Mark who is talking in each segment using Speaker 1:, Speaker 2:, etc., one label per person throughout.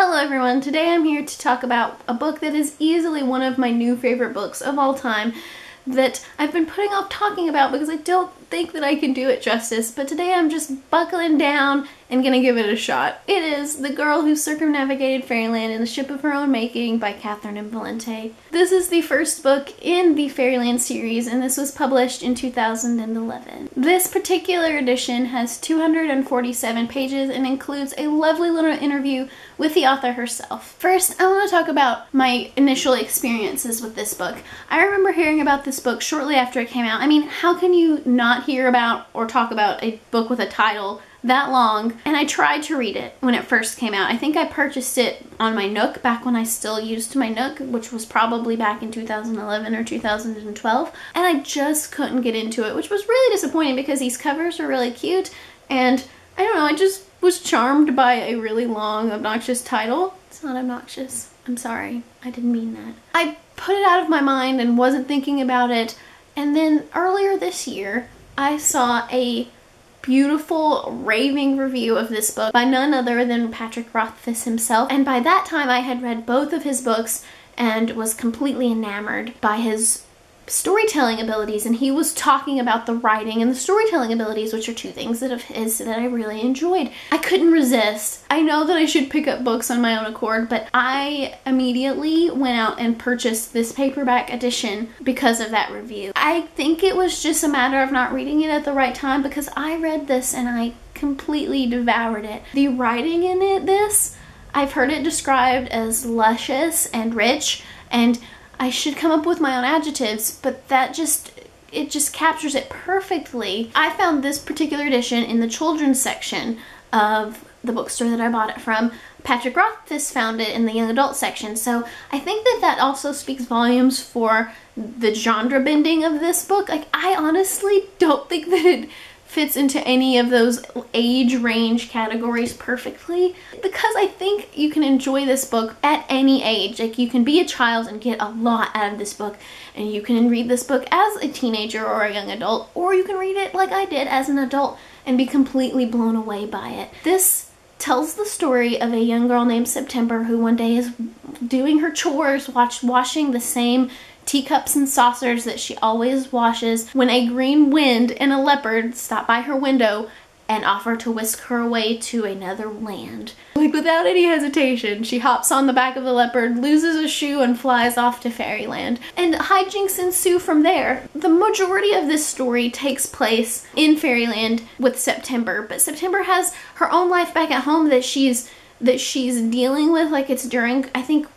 Speaker 1: Hello everyone, today I'm here to talk about a book that is easily one of my new favorite books of all time that I've been putting off talking about because I don't think that I can do it justice, but today I'm just buckling down and gonna give it a shot. It is The Girl Who Circumnavigated Fairyland in the Ship of Her Own Making by Catherine M. Valente. This is the first book in the Fairyland series and this was published in 2011. This particular edition has 247 pages and includes a lovely little interview with the author herself. First, I want to talk about my initial experiences with this book. I remember hearing about this book shortly after it came out. I mean, how can you not hear about or talk about a book with a title that long? And I tried to read it when it first came out. I think I purchased it on my Nook back when I still used my Nook, which was probably back in 2011 or 2012. And I just couldn't get into it, which was really disappointing because these covers are really cute. And I don't know, I just was charmed by a really long, obnoxious title. It's not obnoxious. I'm sorry. I didn't mean that. I put it out of my mind and wasn't thinking about it. And then earlier this year, I saw a beautiful raving review of this book by none other than Patrick Rothfuss himself. And by that time, I had read both of his books and was completely enamored by his storytelling abilities, and he was talking about the writing and the storytelling abilities, which are two things of his that I really enjoyed. I couldn't resist. I know that I should pick up books on my own accord, but I immediately went out and purchased this paperback edition because of that review. I think it was just a matter of not reading it at the right time because I read this and I completely devoured it. The writing in I've heard it described as luscious and rich, and I should come up with my own adjectives, but it just captures it perfectly. I found this particular edition in the children's section of the bookstore that I bought it from. Patrick Rothfuss found it in the young adult section, so I think that also speaks volumes for the genre bending of this book. Like, I honestly don't think that it fits into any of those age range categories perfectly, because I think you can enjoy this book at any age. Like, you can be a child and get a lot out of this book, and you can read this book as a teenager or a young adult, or you can read it like I did as an adult and be completely blown away by it. This tells the story of a young girl named September who one day is doing her chores, washing the same teacups and saucers that she always washes, when a green wind and a leopard stop by her window and offer to whisk her away to another land. Like, without any hesitation, she hops on the back of the leopard, loses a shoe, and flies off to Fairyland. And hijinks ensue from there. The majority of this story takes place in Fairyland with September, but September has her own life back at home that she's dealing with. Like, it's during, I think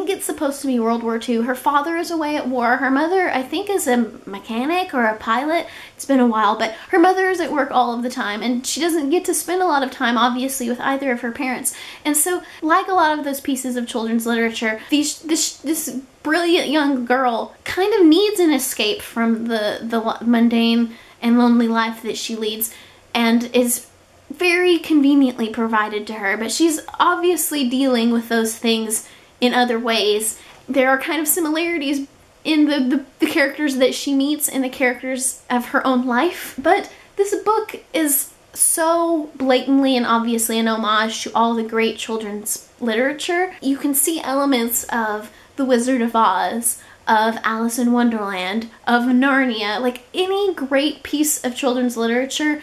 Speaker 1: it's supposed to be World War II. Her father is away at war. Her mother, I think, is a mechanic or a pilot. It's been a while, but her mother is at work all of the time, and she doesn't get to spend a lot of time, obviously, with either of her parents. And so, like a lot of those pieces of children's literature, this brilliant young girl kind of needs an escape from the mundane and lonely life that she leads, and is very conveniently provided to her, but she's obviously dealing with those things in other ways. There are kind of similarities in the characters that she meets and the characters of her own life, but this book is so blatantly and obviously an homage to all the great children's literature. You can see elements of The Wizard of Oz, of Alice in Wonderland, of Narnia. Like, any great piece of children's literature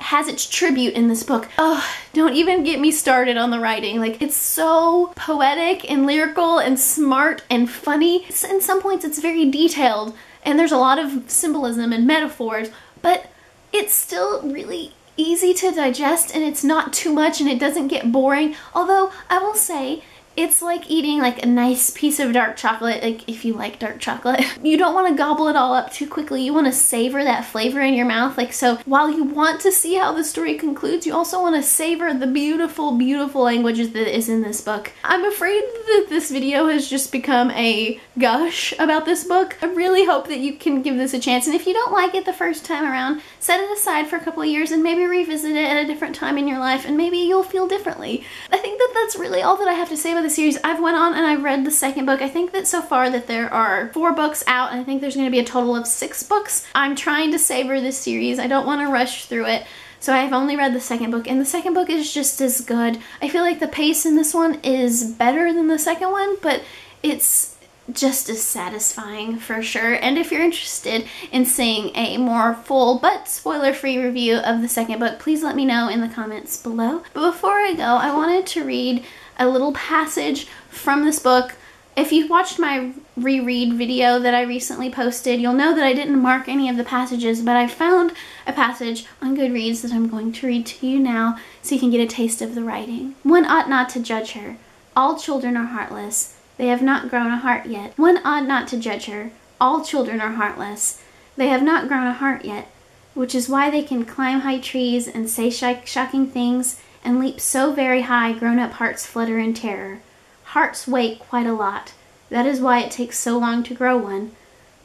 Speaker 1: has its tribute in this book. Oh, don't even get me started on the writing. Like, it's so poetic and lyrical and smart and funny. In some points it's very detailed and there's a lot of symbolism and metaphors, but it's still really easy to digest and it's not too much and it doesn't get boring. Although I will say, it's like eating like a nice piece of dark chocolate, like if you like dark chocolate. You don't want to gobble it all up too quickly. You want to savor that flavor in your mouth. Like, so while you want to see how the story concludes, you also want to savor the beautiful, beautiful languages that is in this book. I'm afraid that this video has just become a gush about this book. I really hope that you can give this a chance, and if you don't like it the first time around, set it aside for a couple of years and maybe revisit it at a different time in your life and maybe you'll feel differently. I think that that's really all that I have to say about the series. I've went on and I've read the second book. I think that so far that there are 4 books out, and I think there's going to be a total of 6 books. I'm trying to savor this series. I don't want to rush through it. So I have only read the second book, and the second book is just as good. I feel like the pace in this one is better than the second one, but it's just as satisfying for sure. And if you're interested in seeing a more full but spoiler-free review of the second book, please let me know in the comments below. But before I go, I wanted to read a little passage from this book. If you've watched my reread video that I recently posted, you'll know that I didn't mark any of the passages, but I found a passage on Goodreads that I'm going to read to you now so you can get a taste of the writing. One ought not to judge her. All children are heartless. They have not grown a heart yet. One ought not to judge her. All children are heartless. They have not grown a heart yet, which is why they can climb high trees and say shocking things and leap so very high grown-up hearts flutter in terror. Hearts wait quite a lot. That is why it takes so long to grow one.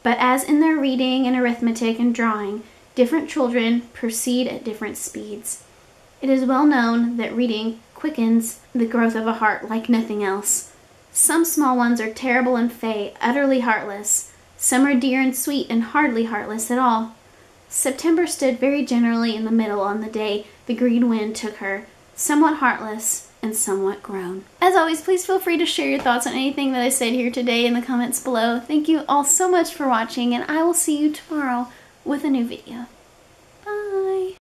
Speaker 1: But as in their reading and arithmetic and drawing, different children proceed at different speeds. It is well known that reading quickens the growth of a heart like nothing else. Some small ones are terrible and fey, utterly heartless. Some are dear and sweet and hardly heartless at all. September stood very generally in the middle on the day the green wind took her, somewhat heartless and somewhat grown. As always, please feel free to share your thoughts on anything that I said here today in the comments below. Thank you all so much for watching, and I will see you tomorrow with a new video.